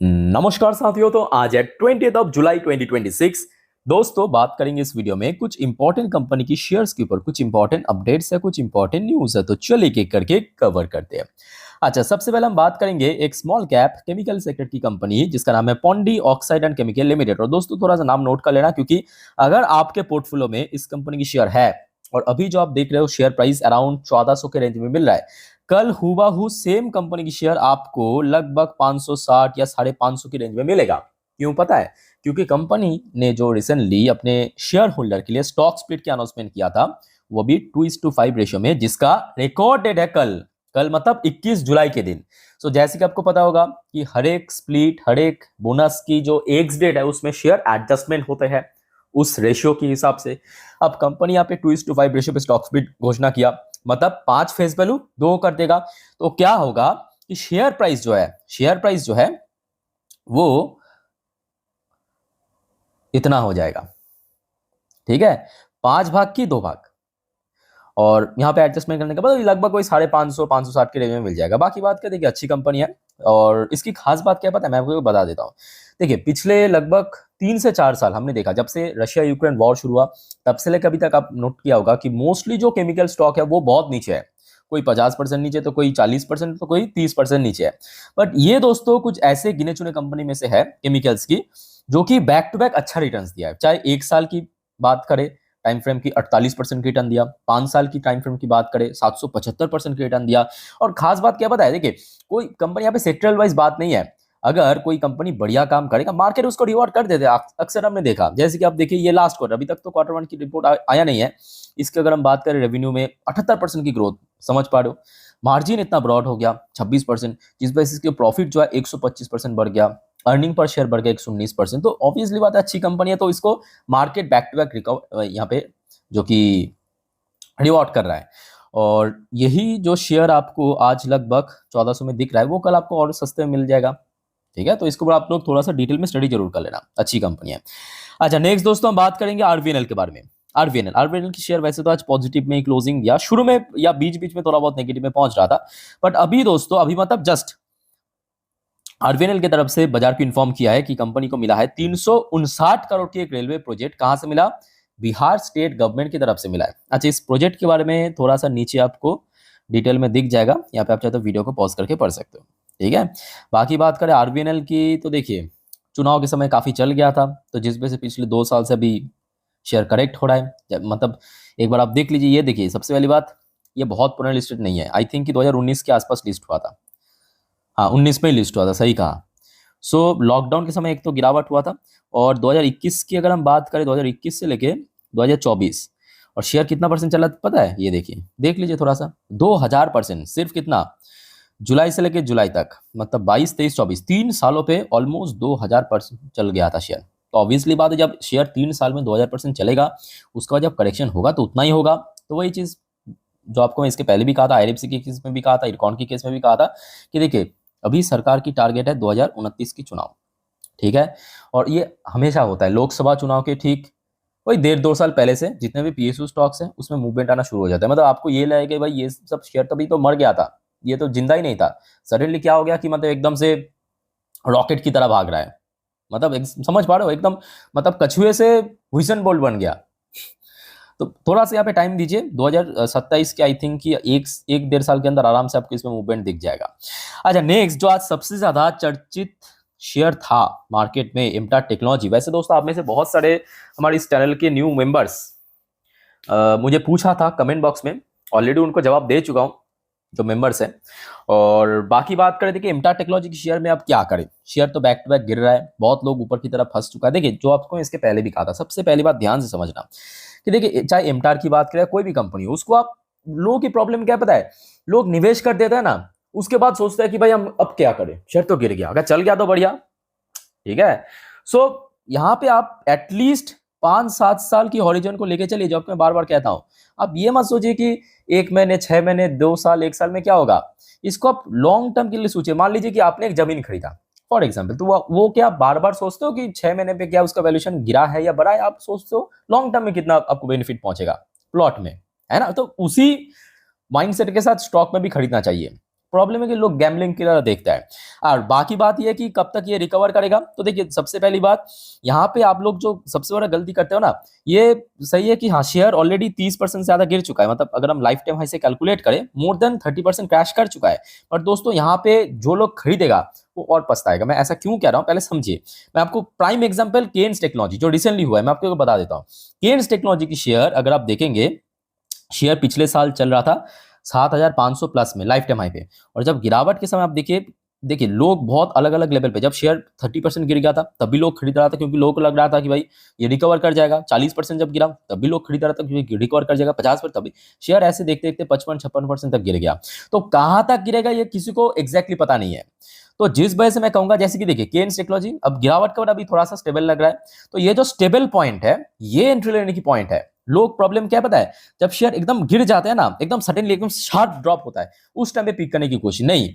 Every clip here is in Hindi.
नमस्कार साथियों। तो आज है 20 जुलाई 2026। दोस्तों, बात करेंगे इस वीडियो में कुछ इंपॉर्टेंट कंपनी की शेयर्स के ऊपर। कुछ इंपॉर्टेंट अपडेट्स है, कुछ इंपॉर्टेंट न्यूज है, तो चलिए एक एक करके कवर करते हैं। अच्छा, सबसे पहले हम बात करेंगे एक स्मॉल कैप केमिकल सेक्टर की कंपनी जिसका नाम है Pondy oxide and chemical limited. और दोस्तों, थोड़ा सा नाम नोट कर लेना, क्योंकि अगर आपके पोर्टफोलियो में इस कंपनी की शेयर है और अभी जो आप देख रहे हो शेयर प्राइस अराउंड 1400 के रेंज में मिल रहा है, कल हुबहू सेम कंपनी की शेयर आपको लगभग 560 या 550 की रेंज में मिलेगा। क्यों पता है? क्योंकि कंपनी ने जो रिसेंटली अपने शेयर होल्डर के लिए स्टॉक स्प्लिट की अनाउंसमेंट किया था, वो भी 2:5 रेशियो में, जिसका रिकॉर्ड डेट है कल। कल मतलब 21 जुलाई के दिन। सो जैसे कि आपको पता होगा कि हर एक स्प्लिट, हर एक बोनस की जो एक्स डेट है उसमें शेयर एडजस्टमेंट होते हैं उस रेशियो के हिसाब से। अब कंपनी यहाँ पे 2:5 रेशियो पे स्टॉक स्प्लिट घोषणा किया, मतलब 5 फेस वैल्यू 2 कर देगा। तो क्या होगा कि शेयर प्राइस जो है वो इतना हो जाएगा। ठीक है, 5 भाग की 2 भाग, और यहाँ पे एडजस्टमेंट करने के बाद लगभग कोई 550 560 के रेंज में मिल जाएगा। बाकी बात कर देखिए, अच्छी कंपनी है। और इसकी खास बात क्या पता है, मैं आपको बता देता हूँ। देखिए, पिछले लगभग 3 से 4 साल हमने देखा, जब से रशिया यूक्रेन वॉर शुरू हुआ तब से लेकर अभी तक आप नोट किया होगा कि मोस्टली जो केमिकल स्टॉक है वो बहुत नीचे है। कोई 50% नीचे, तो कोई 40%, तो कोई 30% नीचे है। बट ये दोस्तों कुछ ऐसे गिने चुने कंपनी में से है केमिकल्स की, जो कि बैक टू बैक अच्छा रिटर्न दिया है। चाहे 1 साल की बात करें टाइम फ्रेम की, 48% की रिटर्न दिया। 5 साल की टाइम फ्रेम की बात करें, 775% की रिटर्न दिया। और खास बात क्या पता है, देखिए कोई कंपनी यहाँ पे सेक्टरल वाइज बात नहीं है। अगर कोई कंपनी बढ़िया काम करेगा, मार्केट उसको रिवॉर्ड कर देते हैं। अक्सर हमने देखा, जैसे कि आप देखिए ये लास्ट क्वार्टर, अभी तक तो क्वार्टर 1 की रिपोर्ट आया नहीं है। इसके अगर हम बात करें, रेवेन्यू में 78% की ग्रोथ, समझ पा रहे हो। मार्जिन इतना ब्रॉड हो गया 26%, जिस वजह से इसके प्रॉफिट जो है 125% बढ़ गया। अर्निंग पर शेयर बढ़ गया 119%। तो ऑब्वियसली बात है, अच्छी कंपनी है, तो इसको market back to back recover यहाँ पे जो कि रिवॉर्ड कर रहा है। और यही जो शेयर आपको आज लगभग 1400 में दिख रहा है, वो कल आपको और सस्ते में मिल जाएगा। ठीक है, तो इसको ऊपर आप लोग थोड़ा सा डिटेल में स्टडी जरूर कर लेना, अच्छी कंपनी है। अच्छा, नेक्स्ट दोस्तों हम बात करेंगे आरवीएनएल के बारे में। आरवीएनएल की शेयर वैसे तो आज पॉजिटिव में ही क्लोजिंग दिया, शुरू में या बीच बीच में थोड़ा बहुत नेगेटिव में पहुंच रहा था। बट अभी दोस्तों, अभी मतलब जस्ट आरवीएनएल की तरफ से बाजार को इन्फॉर्म किया है कि कंपनी को मिला है 359 करोड़ की एक रेलवे प्रोजेक्ट। कहां से मिला? बिहार स्टेट गवर्नमेंट की तरफ से मिला है। अच्छा, इस प्रोजेक्ट के बारे में थोड़ा सा नीचे आपको डिटेल में दिख जाएगा, यहाँ पे आप चाहे तो वीडियो को पॉज करके पढ़ सकते हो। ठीक है, बाकी बात करें आरवीएनएल की, तो देखिए चुनाव के समय काफी चल गया था, तो जिस वजह से पिछले 2 साल से अभी शेयर करेक्ट हो रहा है। मतलब एक बार आप देख लीजिए, ये देखिए सबसे पहली बात, ये बहुत पुराना लिस्टेड नहीं है। आई थिंक कि 2019 के आसपास लिस्ट हुआ था। हाँ, 19 में ही लिस्ट हुआ था, सही कहा। सो लॉकडाउन के समय एक तो गिरावट हुआ था, और 2021 की अगर हम बात करें, 2021 से लेके 2024, और शेयर कितना परसेंट चला पता है? ये देखिए, देख लीजिए थोड़ा सा, 2000%। सिर्फ कितना? जुलाई से लेके जुलाई तक, मतलब 22 23 24, 3 सालों पे ऑलमोस्ट 2000% चल गया था शेयर। तो ऑब्वियसली बात है, जब शेयर 3 साल में 2000% चलेगा, उसका बाद जब करेक्शन होगा तो उतना ही होगा। तो वही चीज जो आपको मैं इसके पहले भी कहा था, आईआरएफसी के केस में भी कहा था, इरकॉन के केस में भी कहा था, कि देखिए अभी सरकार की टारगेट है 2029 की चुनाव। ठीक है, और ये हमेशा होता है लोकसभा चुनाव के ठीक वही 1.5 2 साल पहले से जितने भी पीएसयू स्टॉक्स हैं उसमें मूवमेंट आना शुरू हो जाता है। मतलब आपको ये लगेगा कि भाई ये सब शेयर तो अभी तो मर गया था, ये तो जिंदा ही नहीं था। सडनली क्या हो गया कि मतलब एकदम से रॉकेट की तरह भाग रहा है। मतलब समझ पा रहे हो, एकदम मतलब कछुए से हुसैन बोल्ट बन गया। तो थोड़ा सा यहाँ पे टाइम दीजिए, 2027 के आई थिंक कि एक 1.5 साल के अंदर आराम से आपको इसमें मूवमेंट दिख जाएगा। अच्छा, नेक्स्ट जो आज सबसे ज्यादा चर्चित शेयर था मार्केट में, इम्टा टेक्नोलॉजी। वैसे दोस्तों, आप में से बहुत सारे हमारे इस चैनल के न्यू मेंबर्स मुझे पूछा था कमेंट बॉक्स में, ऑलरेडी उनको जवाब दे चुका हूं जो मेंबर्स हैं। और बाकी बात करें, देखिए इम्टा टेक्नोलॉजी की शेयर में आप क्या करें। शेयर तो बैक टू बैक गिर रहा है, बहुत लोग ऊपर की तरफ फंस चुका है। देखिए, जो आपको इसके पहले भी कहा था, सबसे पहली बात ध्यान से समझना कि देखिए चाहे एमटार की बात करें, कोई भी कंपनी हो, उसको आप, लोगों की प्रॉब्लम क्या पता है, लोग निवेश कर देते हैं ना, उसके बाद सोचते हैं कि भाई हम अब क्या करें, शेयर तो गिर गया, अगर चल गया तो बढ़िया। ठीक है, सो यहां पे आप एटलीस्ट 5 7 साल की हॉरिजन को लेके चलिए, जो आपको मैं बार बार कहता हूं। आप ये मत सोचिए कि 1 महीने 6 महीने 2 साल 1 साल में क्या होगा। इसको आप लॉन्ग टर्म के लिए सोचिए। मान लीजिए कि आपने एक जमीन खरीदा फॉर एग्जाम्पल, तो वो क्या बार बार सोचते हो कि 6 महीने पे क्या उसका वैल्यूएशन गिरा है या बढ़ा है? आप सोचते हो लॉन्ग टर्म में कितना आपको बेनिफिट पहुंचेगा प्लॉट में, है ना? तो उसी माइंडसेट के साथ स्टॉक में भी खरीदना चाहिए। प्रॉब्लम है कि लोग गैम्बलिंग की तरह देखता है। और बाकी बात ये है कि कब तक ये रिकवर करेगा, तो देखिए सबसे पहली बात यहाँ पे आप लोग जो सबसे बड़ा गलती करते हो ना, ये सही है कि हाँ शेयर ऑलरेडी 30% से ज्यादा गिर चुका है, मतलब अगर हम लाइफ टाइम हाई से कैलकुलेट करें मोर देन 30% क्रैश कर चुका है। पर दोस्तों यहाँ पे जो लोग खरीदेगा वो और पछताएगा। मैं ऐसा क्यों कह रहा हूँ पहले समझिए। मैं आपको प्राइम एग्जांपल केन्स टेक्नोलॉजी जो रिसेंटली हुआ है मैं आपको बता देता हूँ। केन्स टेक्नोलॉजी की शेयर अगर आप देखेंगे, शेयर पिछले साल चल रहा था 7,500 प्लस में लाइफ टाइम हाई पे, और जब गिरावट के समय आप देखिए देखिए लोग बहुत अलग अलग लेवल पे, जब शेयर 30% गिर गया था तब भी लोग खरीद रहा था क्योंकि लोगों को लग रहा था कि भाई ये रिकवर कर जाएगा। 40% जब गिरा तब भी लोग खरीद रहा था क्योंकि रिकवर कर जाएगा। 50% तभी शेयर ऐसे देखते देखते 55-56% तक गिर गया। तो कहां तक गिरेगा ये किसी को एग्जैक्टली पता नहीं है। तो जिस वजह से मैं कहूंगा, जैसे कि देखिए केन्स टेक्नोलॉजी अब गिरावट का अभी थोड़ा सा स्टेबल लग रहा है, तो ये जो स्टेबल पॉइंट है ये एंट्री लेने की पॉइंट है। लोग प्रॉब्लम क्या पता है, जब शेयर एकदम गिर जाते हैं ना, एकदम सडनली एकदम शार्प ड्रॉप होता है, उस टाइम पे पीक करने की कोशिश नहीं।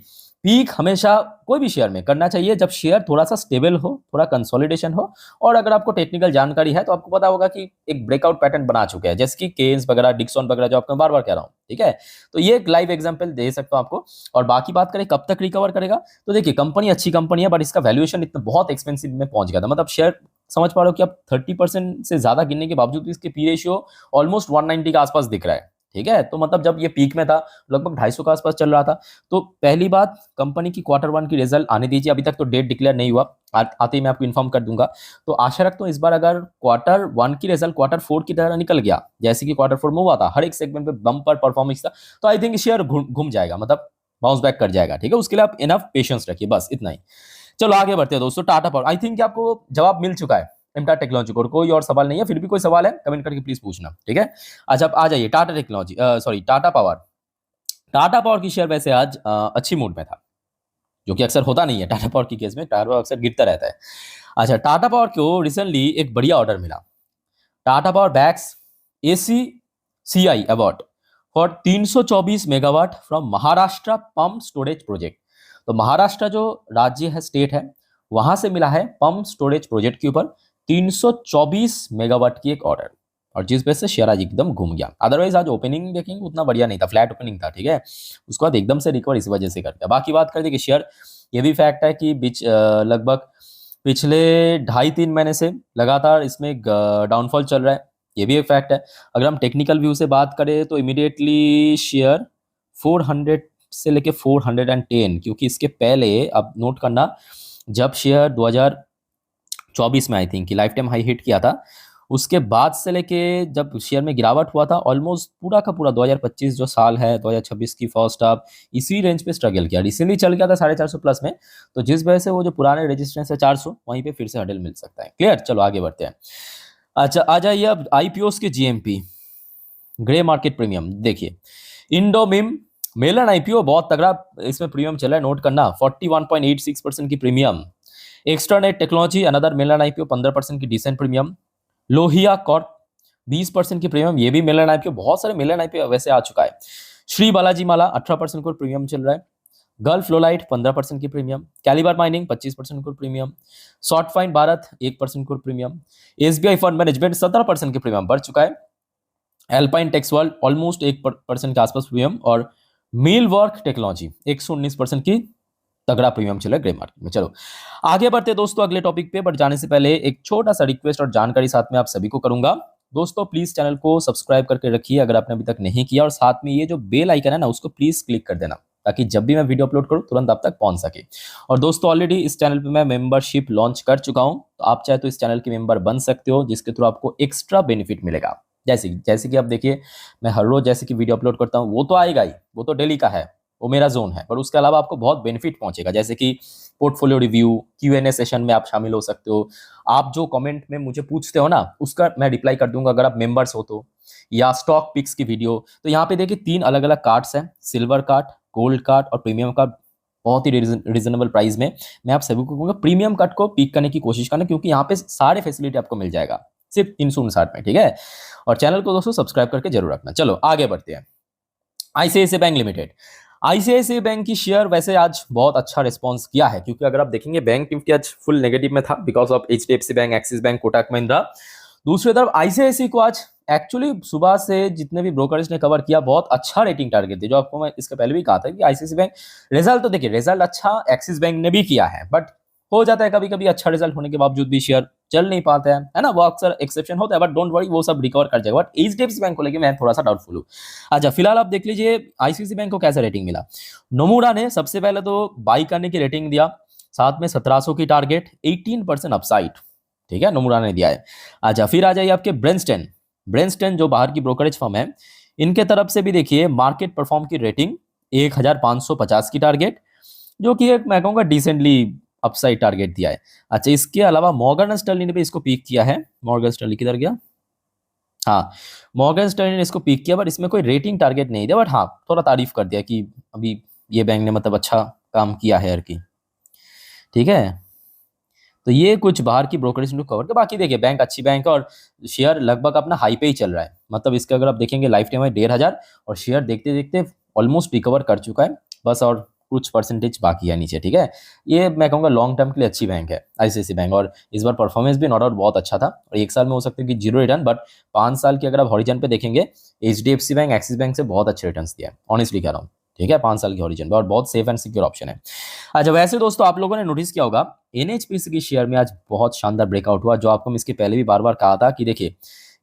पीक हमेशा कोई भी शेयर में करना चाहिए जब शेयर थोड़ा सा स्टेबल हो, थोड़ा कंसोलिडेशन हो, और अगर आपको टेक्निकल जानकारी है तो आपको पता होगा कि एक ब्रेकआउट पैटर्न बना चुके हैं, जैसे कि केन्स वगैरह, डिक्सन वगैरह, जो आपको बार बार कह रहा हूं, ठीक है। तो ये एक लाइव एग्जांपल दे सकता हूं आपको। और बाकी बात करें कब तक रिकवर करेगा, तो देखिए कंपनी अच्छी कंपनी है, बट इसका वैल्यूएशन इतना बहुत एक्सपेंसिव में पहुंच गया था। मतलब शेयर समझ पा रहे हो कि अब 30% से ज्यादा गिरने के बावजूद भी इसके पी रेशियो ऑलमोस्ट 190 के आसपास दिख रहा है, ठीक है। तो मतलब जब ये पीक में था लगभग 250 के आसपास चल रहा था। तो पहली बात, कंपनी की Q1 की रिजल्ट आने दीजिए, अभी तक तो डेट डिक्लेयर नहीं हुआ, आते ही मैं आपको इन्फॉर्म कर दूंगा। तो आशा रखता हूँ इस बार अगर Q1 की रिजल्ट Q4 की तरह निकल गया, जैसे कि Q4 में हुआ था, हर एक सेगमेंट पे बम्पर परफॉर्मेंस था, तो आई थिंक शेयर घूम जाएगा, मतलब बाउंस बैक कर जाएगा, ठीक है। उसके लिए आप इनफ पेशेंस रखिए, बस इतना ही। चलो आगे बढ़ते हैं दोस्तों। टाटा पावर, आई थिंक आपको जवाब मिल चुका है एमटा टेक्नोलॉजी को, कोई और सवाल नहीं है। फिर भी कोई सवाल है कमेंट करके प्लीज पूछना, ठीक है। अच्छा आप आ जाइए Tata technology, sorry Tata power. Tata power की शेयर वैसे आज अच्छी मूड में था, जो कि अक्सर होता नहीं है टाटा पावर की केस में, टाटा पावर अक्सर गिरता रहता है। अच्छा टाटा पावर को रिसेंटली एक बढ़िया ऑर्डर मिला। Tata power bags ACCI award for 324 megawatt from Maharashtra pump storage project. तो महाराष्ट्र जो राज्य है, स्टेट है, वहां से मिला है पंप स्टोरेज प्रोजेक्ट के ऊपर 324 मेगावाट की एक ऑर्डर, और जिस वजह से शेयर आज एकदम घूम गया। अदरवाइज आज ओपनिंग देखेंगे उतना बढ़िया नहीं था, फ्लैट ओपनिंग था, ठीक है। उसके बाद एकदम से रिकवर इस वजह से कर गया। बाकी बात कर देखिए शेयर, ये भी फैक्ट है कि बीच लगभग पिछले 2.5-3 महीने से लगातार इसमें डाउनफॉल चल रहा है, ये भी एक फैक्ट है। अगर हम टेक्निकल व्यू से बात करें तो इमीडिएटली शेयर 400 से लेके 410, क्योंकि इसके पहले अब नोट करना, जब शेयर 2024 में आई थिंक कि लाइफ टाइम हाई हिट किया था, उसके बाद से लेके जब शेयर में गिरावट हुआ था, ऑलमोस्ट पूरा का पूरा 2025 जो साल है, 2026 की फर्स्ट हाफ इसी रेंज पे स्ट्रगल किया। रिसेंटली चल गया था 450 प्लस में, तो जिस वजह से वो जो पुराने रेजिस्टेंस है 400, वहीं पे फिर से हडल मिल सकता है। क्लियर, चलो आगे बढ़ते हैं। अच्छा आ जाइए अब आईपीओस के GMP, ग्रे मार्केट प्रीमियम। देखिए इंडोमिम मेलन आईपीओ बहुत तगड़ा इसमें प्रीमियम चला है, नोट करना 41.86% की प्रीमियम। एक्स्ट्रानेट टेक्नोलॉजी अनदर मेलन आईपीओ 15% की डिसेंट प्रीमियम। लोहिया कॉर्प 20% की प्रीमियम, ये भी मेलन आईपीओ, बहुत सारे मेलन आईपीओ वैसे आ चुका है। श्री बालाजी माला 18% को प्रीमियम चल रहा है। गल्फ फ्लोलाइट 15% की प्रीमियम। कैलिबर माइनिंग 25% को प्रीमियम। शॉर्ट फाइन भारत 1% को प्रीमियम। SBI फंड मैनेजमेंट 17% की प्रीमियम बढ़ चुका है। एल्पाइन टेक्स वर्ल्ड ऑलमोस्ट 1% के आसपास प्रीमियम, और मील वर्क टेक्नोलॉजी 119% की तगड़ा प्रीमियम चला ग्रे मार्केट में। चलो आगे बढ़ते दोस्तों अगले टॉपिक पे, बट जाने से पहले एक छोटा सा रिक्वेस्ट और जानकारी साथ में आप सभी को करूंगा। दोस्तों प्लीज चैनल को सब्सक्राइब करके रखिए अगर आपने अभी तक नहीं किया, और साथ में ये जो बेल आइकन है ना उसको प्लीज क्लिक कर देना, ताकि जब भी मैं वीडियो अपलोड करूं तुरंत आप तक पहुंच सके। और दोस्तों ऑलरेडी इस चैनल पे मैं मेंबरशिप लॉन्च कर चुका हूं, तो आप चाहे तो इस चैनल के मेंबर बन सकते हो, जिसके थ्रू आपको एक्स्ट्रा बेनिफिट मिलेगा। जैसे कि आप देखिए मैं हर रोज जैसे कि वीडियो अपलोड करता हूं, वो तो आएगा ही, वो तो डेली का है, वो मेरा जोन है, पर उसके अलावा आपको बहुत बेनिफिट पहुंचेगा, जैसे कि पोर्टफोलियो रिव्यू, Q&A सेशन में आप शामिल हो सकते हो। आप जो कमेंट में मुझे पूछते हो ना उसका मैं रिप्लाई कर दूंगा अगर आप मेंबर्स हो तो, या स्टॉक पिक्स की वीडियो। तो यहाँ पे देखिए 3 अलग अलग कार्ड्स हैं, सिल्वर कार्ड, गोल्ड कार्ड और प्रीमियम कार्ड, बहुत ही रीजनेबल प्राइस में। मैं आप सभी को कहूँगा प्रीमियम कार्ड को पिक करने की कोशिश करना, क्योंकि यहाँ पे सारे फैसिलिटी आपको मिल जाएगा सिर्फ 359 में, ठीक है। और चैनल को दोस्तों सब्सक्राइब करके जरूर रखना। चलो आगे बढ़ते हैं। ICICI bank limited, ICICI bank की शेयर वैसे आज बहुत अच्छा रिस्पांस किया है, क्योंकि अगर आप देखेंगे बैंक निफ्टी आज फुल नेगेटिव में था because of HDFC bank, axis bank, Kotak Mahindra. दूसरी तरफ आईसीआईसी को आज एक्चुअली सुबह से जितने भी ब्रोकरेज ने कवर किया बहुत अच्छा रेटिंग टारगेट दिया, जो आपको मैं इसके पहले भी कहा था कि आईसीआईसी बैंक रिजल्ट तो देखिए रिजल्ट अच्छा एक्सिस बैंक ने भी किया है, बट हो जाता है कभी कभी अच्छा रिजल्ट होने के बावजूद भी शेयर चल नहीं पाते हैं, है ना, वो अक्सर एक्सेप्शन होता है, बट डोंट वरी वो सब रिकवर कर जाएगा। बट एचडीएफसी बैंक को लेकर मैं थोड़ा सा डाउटफुल हूँ। अच्छा फिलहाल आप देख लीजिए आईसीआईसी बैंक को कैसा रेटिंग मिला। नोमुरा ने सबसे पहले तो बाई करने की रेटिंग दिया, साथ में 1700 की टारगेट, 18% अपसाइड, ठीक है, नोमुरा ने दिया है। अच्छा फिर आ जाइए आपके ब्रेनस्टेन। ब्रेनस्टेन जो बाहर की ब्रोकरेज फर्म है, इनके तरफ से भी देखिए मार्केट परफॉर्म की रेटिंग 1550 की टारगेट, जो कि एक मैं कहूँगा डिसेंटली अपसाइड टारगेट दिया है। अच्छा इसके अलावा मॉर्गन स्टर्लिंग ने भी इसको पीक किया है। मॉर्गन स्टर्लिंग किधर गया, हाँ मॉर्गन स्टर्लिंग ने इसको पीक किया, बट इसमें कोई रेटिंग टारगेट नहीं दिया, बट हाँ थोड़ा तारीफ कर दिया कि अभी ये बैंक ने मतलब अच्छा काम किया है की, ठीक है। तो ये कुछ बाहर की ब्रोकरेज ने कवर किया। बाकी देखिए बैंक अच्छी बैंक है और शेयर लगभग अपना हाई पे ही चल रहा है, मतलब इसके अगर आप देखेंगे लाइफ टाइम है 1500 और शेयर देखते देखते ऑलमोस्ट रिकवर कर चुका है, बस और कुछ परसेंटेज बाकी है नीचे, ठीक है। ये मैं कहूँगा लॉन्ग टर्म के लिए अच्छी बैंक है आईसीआईसी बैंक, और इस बार परफॉर्मेंस भी नॉट आउट बहुत अच्छा था, और एक साल में हो सकता है कि जीरो रिटर्न, बट 5 साल की अगर आप हॉरिजन पे देखेंगे एचडीएफसी बैंक एक्सिस बैंक से बहुत अच्छे रिटर्न दिया है, ऑनेस्टली कह रहा हूँ, ठीक है, 5 साल की हॉरिजन पे, और बहुत सेफ एंड सिक्योर ऑप्शन है। अच्छा वैसे दोस्तों आप लोगों ने नोटिस किया होगा एनएचपीसी की शेयर में आज बहुत शानदार ब्रेकआउट हुआ, जो आपको मैं इसके पहले भी बार बार कहा था कि देखिए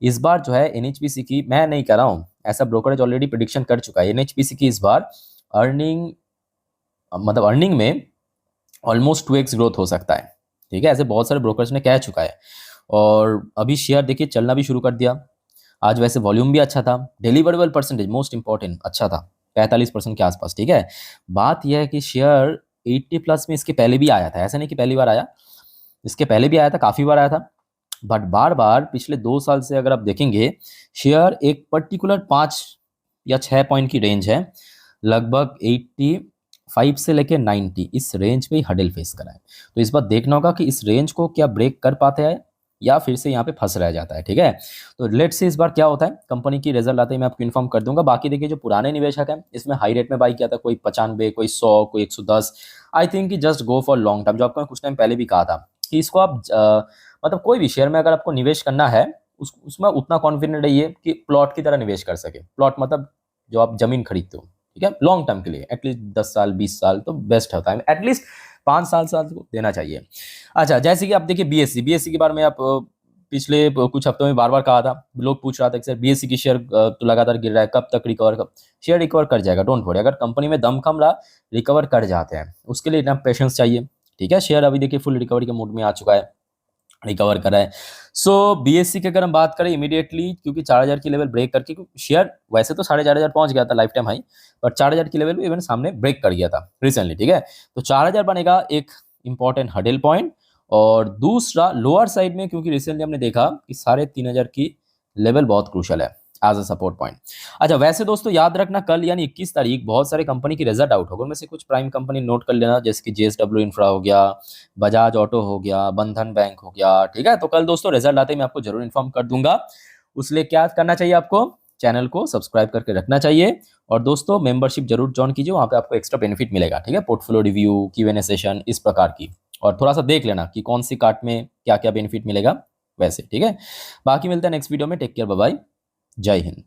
इस बार जो है एनएचपीसी की, मैं नहीं कह रहा हूँ, ऐसा ब्रोकरेज ऑलरेडी प्रिडिक्शन कर चुका है, एनएचपीसी की इस बार अर्निंग मतलब अर्निंग में ऑलमोस्ट 2x ग्रोथ हो सकता है, ठीक है, ऐसे बहुत सारे ब्रोकर्स ने कह चुका है। और अभी शेयर देखिए चलना भी शुरू कर दिया। आज वैसे वॉल्यूम भी अच्छा था, डिलीवरेबल परसेंटेज मोस्ट इंपॉर्टेंट अच्छा था 45% के आसपास, ठीक है। बात यह है कि शेयर 80 प्लस में इसके पहले भी आया था, ऐसा नहीं कि पहली बार आया, इसके पहले भी आया था, काफ़ी बार आया था, बट बार बार पिछले 2 साल से अगर आप देखेंगे शेयर एक पर्टिकुलर 5 या 6 पॉइंट की रेंज है, लगभग 85 से लेके 90 इस रेंज पे ही हडल फेस करा है। तो इस बार देखना होगा कि इस रेंज को क्या ब्रेक कर पाते हैं या फिर से यहाँ पे फंस रह जाता है, ठीक है। तो लेट्स से इस बार क्या होता है, कंपनी की रिजल्ट आते ही मैं आपको इन्फॉर्म कर दूंगा। बाकी देखिए जो पुराने निवेशक हैं इसमें हाई रेट में बाई किया था, कोई 95, कोई 100, कोई 110, आई थिंक कि just go for long term, जो आपको मैं कुछ टाइम पहले भी कहा था कि इसको आप मतलब कोई भी शेयर में अगर आपको निवेश करना है उसमें उतना कॉन्फिडेंट रहिए कि प्लॉट की तरह निवेश कर सके। प्लॉट मतलब जो आप जमीन खरीदते हो, ठीक है, लॉन्ग टर्म के लिए एटलीस्ट 10 साल 20 साल तो बेस्ट होता है, एटलीस्ट 5 साल को देना चाहिए। अच्छा जैसे कि आप देखिए बीएससी के बारे में आप पिछले कुछ हफ्तों में बार बार कहा था, लोग पूछ रहा था कि सर बीएससी की शेयर तो लगातार गिर रहा है, कब तक रिकवर, कब शेयर रिकवर कर जाएगा, डोंट वरी, अगर कंपनी में दम कम रहा रिकवर कर जाते हैं, उसके लिए इतना पेशेंस चाहिए, ठीक है। शेयर अभी देखिए फुल रिकवरी के मोड में आ चुका है, रिकवर करा है। सो बीएससी की अगर हम बात करें इमीडिएटली, क्योंकि 4000 की लेवल ब्रेक करके शेयर वैसे तो 4500 पहुंच गया था लाइफ टाइम हाई, पर 4000 की लेवल भी इवन सामने ब्रेक कर गया था रिसेंटली, ठीक है। तो 4000 बनेगा एक इंपॉर्टेंट हडल पॉइंट, और दूसरा लोअर साइड में क्योंकि रिसेंटली हमने देखा कि 3500 की लेवल बहुत क्रूशल है एज अ सपोर्ट पॉइंट। अच्छा वैसे दोस्तों याद रखना कल यानी 21 तारीख बहुत सारे कंपनी की रिजल्ट आउट होगा, उनमें से कुछ प्राइम कंपनी नोट कर लेना, जैसे कि जेएसडब्ल्यू इंफ्रा हो गया, बजाज ऑटो हो गया, बंधन बैंक हो गया, ठीक है। तो कल दोस्तों रिजल्ट आते ही मैं आपको जरूर इन्फॉर्म कर दूंगा। उसलिए क्या करना चाहिए, आपको चैनल को सब्सक्राइब करके रखना चाहिए, और दोस्तों मेंबरशिप जरूर ज्वाइन कीजिए, वहाँ पे आपको एक्स्ट्रा बेनिफिट मिलेगा, ठीक है, पोर्टफोलियो रिव्यू, Q&A सेशन इस प्रकार की, और थोड़ा सा देख लेना कि कौन सी कार्ट में क्या क्या बेनिफिट मिलेगा वैसे, ठीक है। बाकी मिलता है नेक्स्ट वीडियो में, टेक केयर, बाय बाय, जय हिंद।